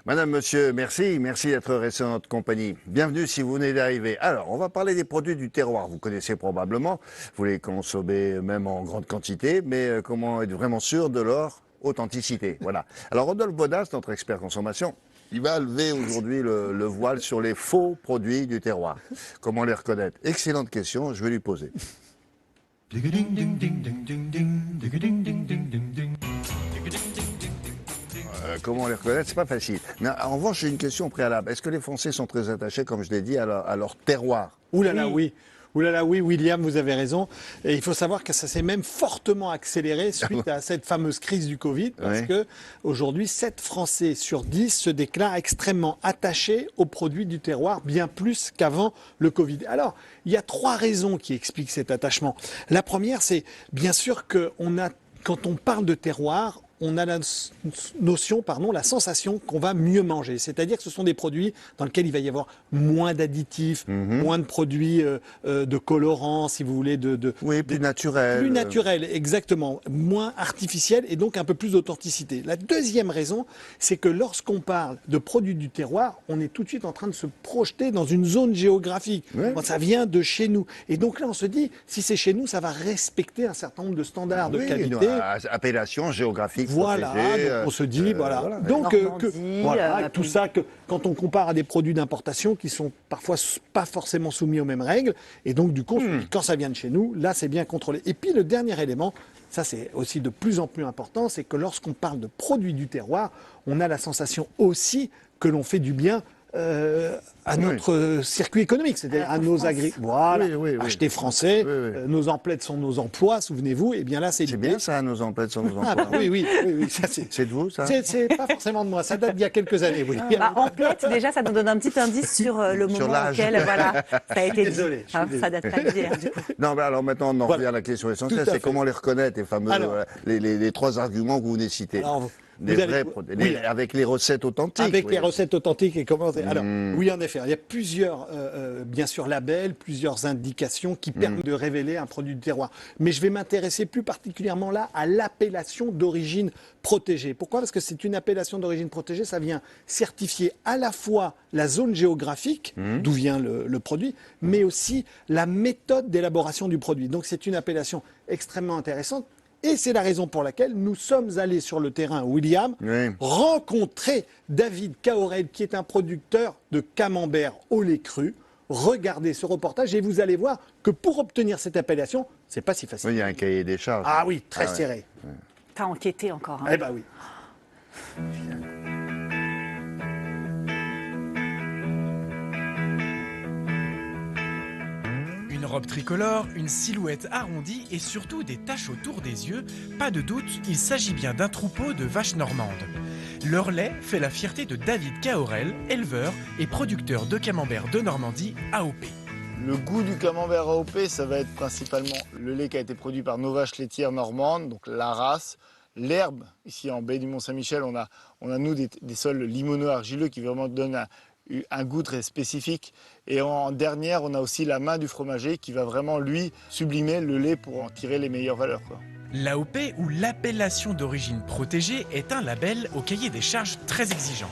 Madame, monsieur, merci d'être resté dans notre compagnie. Bienvenue si vous venez d'arriver. Alors, on va parler des produits du terroir. Vous connaissez probablement, vous les consommez même en grande quantité, mais comment être vraiment sûr de leur authenticité? Voilà. Alors, Rodolphe Bodas, notre expert consommation, il va lever aujourd'hui le voile sur les faux produits du terroir. Comment les reconnaître? Excellente question, je vais lui poser. Comment les reconnaître? C'est pas facile. Mais en revanche, j'ai une question préalable. Est-ce que les Français sont très attachés, comme je l'ai dit, à leur terroir? Ouh là là, oui. Ouh là là, oui, William, vous avez raison. Et il faut savoir que ça s'est même fortement accéléré suite à cette fameuse crise du Covid, parce que aujourd'hui, 7 Français sur 10 se déclarent extrêmement attachés aux produits du terroir, bien plus qu'avant le Covid. Alors, il y a 3 raisons qui expliquent cet attachement. La première, c'est bien sûr quand on parle de terroir, on a la notion, la sensation qu'on va mieux manger. C'est-à-dire que ce sont des produits dans lesquels il va y avoir moins d'additifs, moins de produits de colorants, si vous voulez. Oui, plus naturel. Plus naturel, exactement. Moins artificiel et donc un peu plus d'authenticité. La deuxième raison, c'est que lorsqu'on parle de produits du terroir, on est tout de suite en train de se projeter dans une zone géographique. Ouais. Quand ça vient de chez nous. Et donc là, on se dit, si c'est chez nous, ça va respecter un certain nombre de standards de qualité. Appellation géographique. Voilà, protégée, donc on se dit, voilà. Donc, tout ça, quand on compare à des produits d'importation qui sont parfois pas forcément soumis aux mêmes règles, et donc du coup, quand ça vient de chez nous, là, c'est bien contrôlé. Et puis, le dernier élément, ça c'est aussi de plus en plus important, c'est que lorsqu'on parle de produits du terroir, on a la sensation aussi que l'on fait du bien à notre circuit économique, c'est-à-dire à nos agriculteurs. Voilà, acheter français, nos emplettes sont nos emplois, souvenez-vous, et bien là c'est bien ça, nos emplettes sont nos emplois. Oui, ça c'est de vous, ça? C'est pas forcément de moi, ça date d'il y a quelques années, oui. Emplettes, déjà, ça nous donne un petit indice sur le moment auquel, ça a été désolé, dit. Ça date pas d'hier, du coup. Non, mais alors maintenant, on en revient à la question essentielle, c'est comment les reconnaître, les fameux, les 3 arguments que vous venez citer. Alors, avec les recettes authentiques. Avec les recettes authentiques et comment. Alors, oui, en effet, il y a plusieurs, bien sûr, labels, plusieurs indications qui permettent de révéler un produit du terroir. Mais je vais m'intéresser plus particulièrement là à l'appellation d'origine protégée. Pourquoi? Parce que c'est une appellation d'origine protégée, ça vient certifier à la fois la zone géographique, d'où vient le produit, mais aussi la méthode d'élaboration du produit. Donc, c'est une appellation extrêmement intéressante. Et c'est la raison pour laquelle nous sommes allés sur le terrain, William, rencontrer David Caorel, qui est un producteur de camembert au lait cru. Regardez ce reportage et vous allez voir que pour obtenir cette appellation, c'est pas si facile. Oui, il y a un cahier des charges. Ah oui, très serré. T'as enquêté encore. Eh ben oui. Une robe tricolore, une silhouette arrondie et surtout des taches autour des yeux, pas de doute, il s'agit bien d'un troupeau de vaches normandes. Leur lait fait la fierté de David Caorel, éleveur et producteur de camembert de Normandie, AOP. Le goût du camembert AOP, ça va être principalement le lait qui a été produit par nos vaches laitières normandes, donc la race, l'herbe. Ici en baie du Mont-Saint-Michel, on a nous des sols limoneux-argileux qui vraiment donnent un goût très spécifique. Et en dernière, on a aussi la main du fromager qui va vraiment, lui, sublimer le lait pour en tirer les meilleures valeurs, quoi. L'AOP, ou l'appellation d'origine protégée, est un label au cahier des charges très exigeant.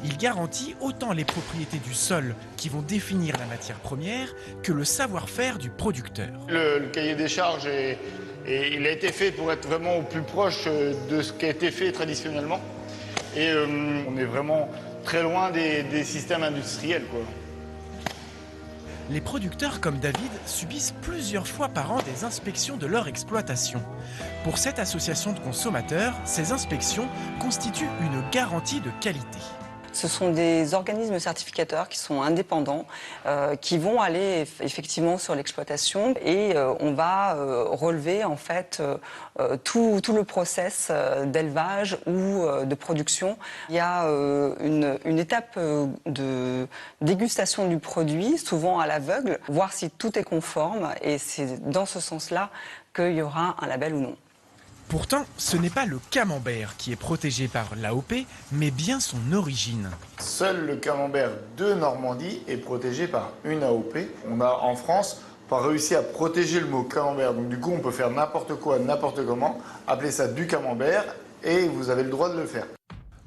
Il garantit autant les propriétés du sol qui vont définir la matière première que le savoir-faire du producteur. Le cahier des charges, il a été fait pour être vraiment au plus proche de ce qui a été fait traditionnellement. Et on est vraiment très loin des systèmes industriels, quoi. Les producteurs comme David subissent plusieurs fois par an des inspections de leur exploitation. Pour cette association de consommateurs, ces inspections constituent une garantie de qualité. Ce sont des organismes certificateurs qui sont indépendants, qui vont aller effectivement sur l'exploitation et on va relever en fait tout le process d'élevage ou de production. Il y a une étape de dégustation du produit, souvent à l'aveugle, voir si tout est conforme et c'est dans ce sens-là qu'il y aura un label ou non. Pourtant, ce n'est pas le camembert qui est protégé par l'AOP, mais bien son origine. Seul le camembert de Normandie est protégé par une AOP. On a en France pour réussir à protéger le mot camembert. Donc du coup, on peut faire n'importe quoi, n'importe comment, appeler ça du camembert et vous avez le droit de le faire.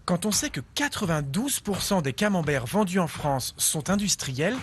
Quand on sait que 92% des camemberts vendus en France sont industriels,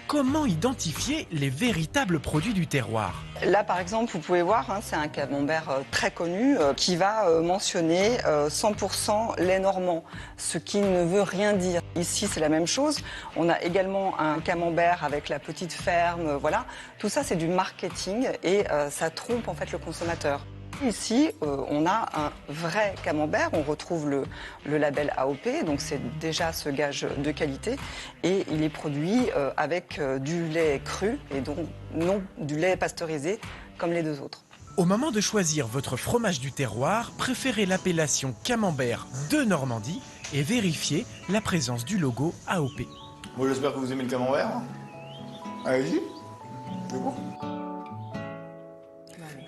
comment identifier les véritables produits du terroir? Là, par exemple, vous pouvez voir, hein, c'est un camembert très connu qui va mentionner 100% lait normand, ce qui ne veut rien dire. Ici, c'est la même chose. On a également un camembert avec la petite ferme, voilà. Tout ça, c'est du marketing et ça trompe en fait le consommateur. Ici, on a un vrai camembert, on retrouve le label AOP, donc c'est déjà ce gage de qualité, et il est produit avec du lait cru, et donc non du lait pasteurisé comme les deux autres. Au moment de choisir votre fromage du terroir, préférez l'appellation camembert de Normandie et vérifiez la présence du logo AOP. Bon, j'espère que vous aimez le camembert. Allez-y. C'est bon.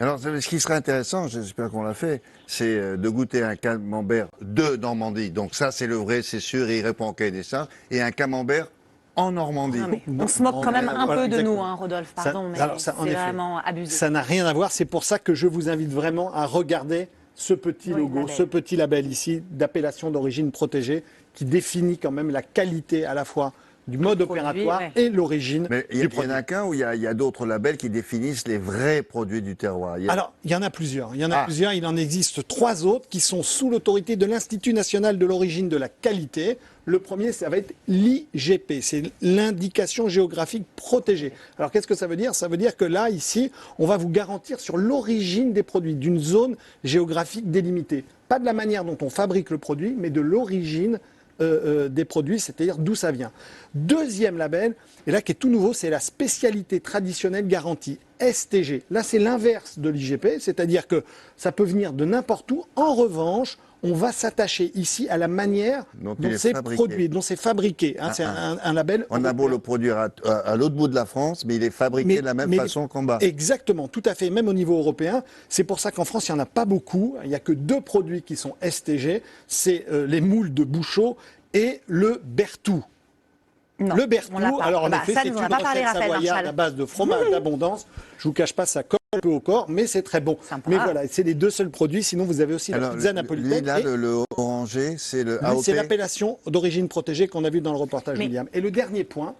Alors, ce qui serait intéressant, j'espère qu'on l'a fait, c'est de goûter un camembert de Normandie. Donc ça, c'est le vrai, c'est sûr, il répond au cahier des charges. Et un camembert en Normandie. Non, mais on se moque quand même un Voilà, peu de exactement. nous, hein, Rodolphe, pardon, mais alors, ça, en c'est effet, vraiment abusé. Ça n'a rien à voir. C'est pour ça que je vous invite vraiment à regarder ce petit Oui, logo, label. ce petit label ici d'appellation d'origine protégée qui définit quand même la qualité à la fois du mode Produit, opératoire ouais. et l'origine Mais il du y produit. en a qu'un où il y a d'autres labels qui définissent les vrais produits du terroir. Alors, il y en a plusieurs. Il y en a Ah. plusieurs. Il en existe 3 autres qui sont sous l'autorité de l'Institut national de l'origine de la qualité. Le premier, ça va être l'IGP. C'est l'indication géographique protégée. Alors, qu'est-ce que ça veut dire? Ça veut dire que là, ici, on va vous garantir sur l'origine des produits d'une zone géographique délimitée. Pas de la manière dont on fabrique le produit, mais de l'origine des produits, c'est-à-dire d'où ça vient. Deuxième label, et là qui est tout nouveau, c'est la spécialité traditionnelle garantie, STG. Là, c'est l'inverse de l'IGP, c'est-à-dire que ça peut venir de n'importe où. En revanche, on va s'attacher ici à la manière Dont dont il est c'est fabriqué. produit, dont c'est fabriqué. Hein, c'est un label. On a beau le produire à l'autre bout de la France, mais il est fabriqué de la même façon qu'en bas. Exactement, tout à fait, même au niveau européen. C'est pour ça qu'en France, il n'y en a pas beaucoup. Il n'y a que 2 produits qui sont STG. C'est les moules de Bouchot et le Berthoud. Non, Le on l'a Berthoud, pas. alors en Bah, effet, ça, c'est nous une en a pas parlé, recette Raphaël savoyarde Marchal. à base de fromage d'abondance. Je vous cache pas, ça colle un peu au corps, mais c'est très bon. Sympa. Mais voilà, c'est les 2 seuls produits. Sinon, vous avez aussi la Alors, pizza lui, napolitaine. là, et le orangé, c'est le lui, AOP. c'est l'appellation d'origine protégée qu'on a vu dans le reportage, Mais- William. Et le dernier point,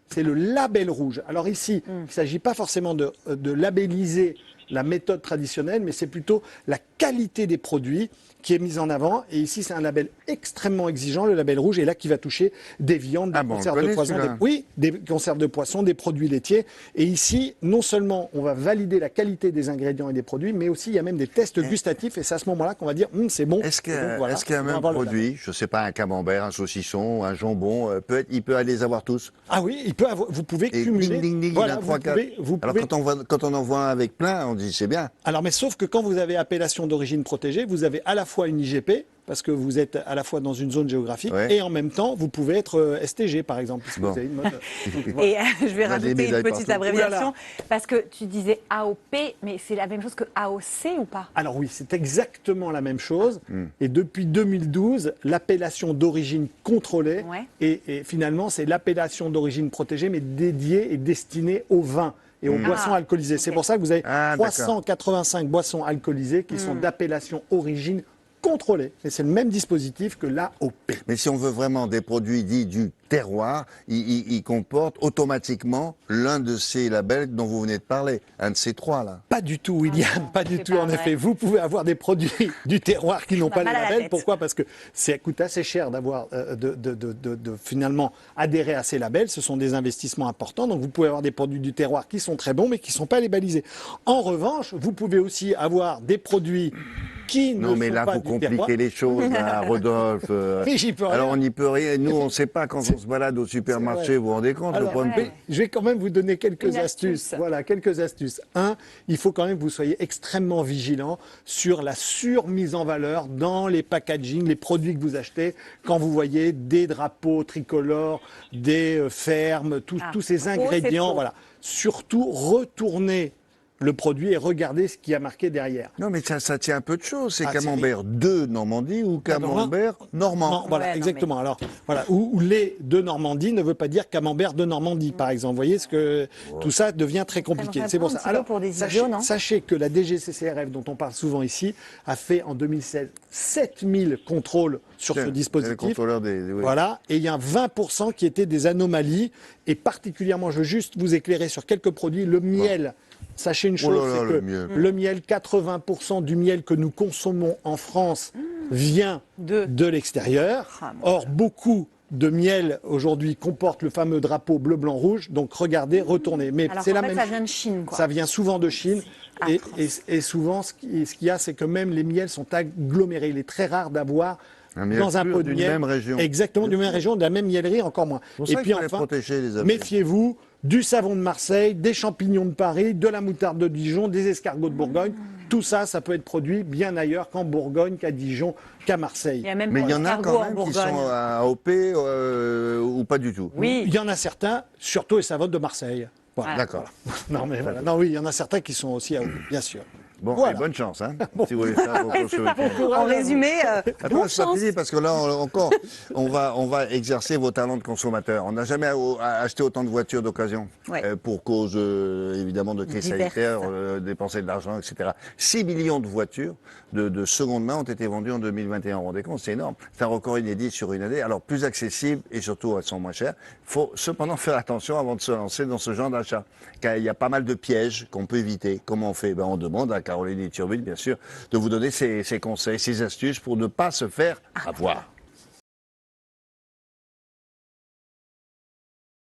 c'est le label rouge. Alors ici, il ne s'agit pas forcément de labelliser la méthode traditionnelle, mais c'est plutôt la qualité des produits qui est mise en avant. Et ici, c'est un label extrêmement exigeant, le label rouge, et là qui va toucher des viandes, des Ah bon, on conserves le de connaît, poisson, celui-là. oui, des conserves de poisson, des produits laitiers. Et ici, non seulement on va valider la qualité des ingrédients et des produits, mais aussi il y a même des tests gustatifs. Et c'est à ce moment-là qu'on va dire, c'est bon. Est-ce Et donc, voilà, est-ce qu'un on va même avoir le label. produit, je ne sais pas, un camembert, un saucisson, un jambon, il peut les avoir tous? Ah oui, vous pouvez Et cumuler. ding, ding, ding, Voilà, il a vous 3, 4. pouvez- vous Alors pouvez- quand on en voit un avec plein, on dit c'est bien. Alors, mais sauf que quand vous avez appellation d'origine protégée, vous avez à la fois une IGP, parce que vous êtes à la fois dans une zone géographique, Ouais. et en même temps, vous pouvez être STG, par exemple, puisque Bon. vous avez une mode. Et je vais On a des rajouter une médailles petite partout. abréviation, parce que tu disais AOP, mais c'est la même chose que AOC ou pas? Alors oui, c'est exactement la même chose. Et depuis 2012, l'appellation d'origine contrôlée, Ouais. et finalement, c'est l'appellation d'origine protégée, mais dédiée et destinée au vin et aux boissons alcoolisées. C'est ok. pour ça que vous avez Ah, d'accord. 385 boissons alcoolisées qui sont d'appellation origine contrôlée. Et c'est le même dispositif que l'AOP. Mais si on veut vraiment des produits dits du terroir, ils comportent automatiquement l'un de ces labels dont vous venez de parler, un de ces 3 là. Pas du tout, William, Ah non, pas du c'est tout. pas En vrai. effet, vous pouvez avoir des produits du terroir qui n'ont On a pas le mal à la label. tête. Pourquoi? Parce que ça coûte assez cher d'avoir de finalement adhérer à ces labels. Ce sont des investissements importants. Donc vous pouvez avoir des produits du terroir qui sont très bons, mais qui ne sont pas labellisés. En revanche, vous pouvez aussi avoir des produits qui Non ne mais sont là, pas faut du terroir. compliquer les choses, là, Rodolphe. Mais j'y peux rien. Alors on n'y peut rien. Nous, on ne sait pas quand on se balade au supermarché, vous vous rendez compte Alors, le point de ouais. je vais quand même vous donner quelques Une astuces. astuce. Voilà, quelques astuces. Un, il faut quand même que vous soyez extrêmement vigilant sur la surmise en valeur dans les packaging, les produits que vous achetez, quand vous voyez des drapeaux tricolores, des fermes, tous ces trop, c'est ingrédients. trop. Voilà. Surtout, retournez le produit et regardez ce qui a marqué derrière. Non, mais ça tient un peu de choses. C'est Ah, camembert de Normandie ou camembert normand. Non, voilà, Ouais, non, exactement. Alors, voilà, ou lait de Normandie ne veut pas dire camembert de Normandie, par exemple. Vous voyez ce que tout ça devient très compliqué. Ça C'est pour ça. un petit peu pour des idiots, non sachez que la DGCCRF, dont on parle souvent ici, a fait en 2016 7000 contrôles sur ce C'est le dispositif. contrôleur oui. Voilà, et il y a 20% qui étaient des anomalies, et particulièrement, je veux juste vous éclairer sur quelques produits, le miel. Sachez une chose, Oh là là, c'est le que miel. le miel, 80% du miel que nous consommons en France vient de l'extérieur. Ah, mon Or, beaucoup de miel aujourd'hui comporte le fameux drapeau bleu, blanc, rouge. Donc regardez, retournez. Mais Alors c'est qu'en la fait, même ça chose. vient de Chine, quoi. Ça vient souvent de Chine. C'est Et souvent, ce qu'il y a, c'est que même les miels sont agglomérés. Il est très rare d'avoir Un miel dans un pur pot de d'une miel. même région. Exactement, d'une même région, de la même miellerie, encore moins. C'est pour Et ça puis qu'il fallait enfin, protéger les abeilles. méfiez-vous du savon de Marseille, des champignons de Paris, de la moutarde de Dijon, des escargots de Bourgogne. Tout ça, ça peut être produit bien ailleurs qu'en Bourgogne, qu'à Dijon, qu'à Marseille. Il y a même Mais pour il y en a l'escargot quand en même qui Bourgogne. sont à AOP ou pas du tout. Oui. Il y en a certains, surtout les savons de Marseille. Voilà. D'accord. Non, mais voilà. Non, oui, il y en a certains qui sont aussi à bien sûr. Bon, Voilà. et bonne chance, hein, si vous voulez faire vos courses ce week-end. En résumé, Attends, bonne c'est pas chance. fini parce que là encore, on va exercer vos talents de consommateur. On n'a jamais acheté autant de voitures d'occasion Ouais. pour cause évidemment de crise Diverses. sanitaire, dépenser de l'argent, etc. 6 millions de voitures de seconde main ont été vendues en 2021. Vous vous rendez compte, c'est énorme. C'est un record inédit sur une année. Alors plus accessible et surtout elles sont moins chères. Il faut cependant faire attention avant de se lancer dans ce genre d'achat, car il y a pas mal de pièges qu'on peut éviter. Comment on fait? On demande à Caroline Turbide, bien sûr, de vous donner ses conseils, ses astuces pour ne pas se faire avoir.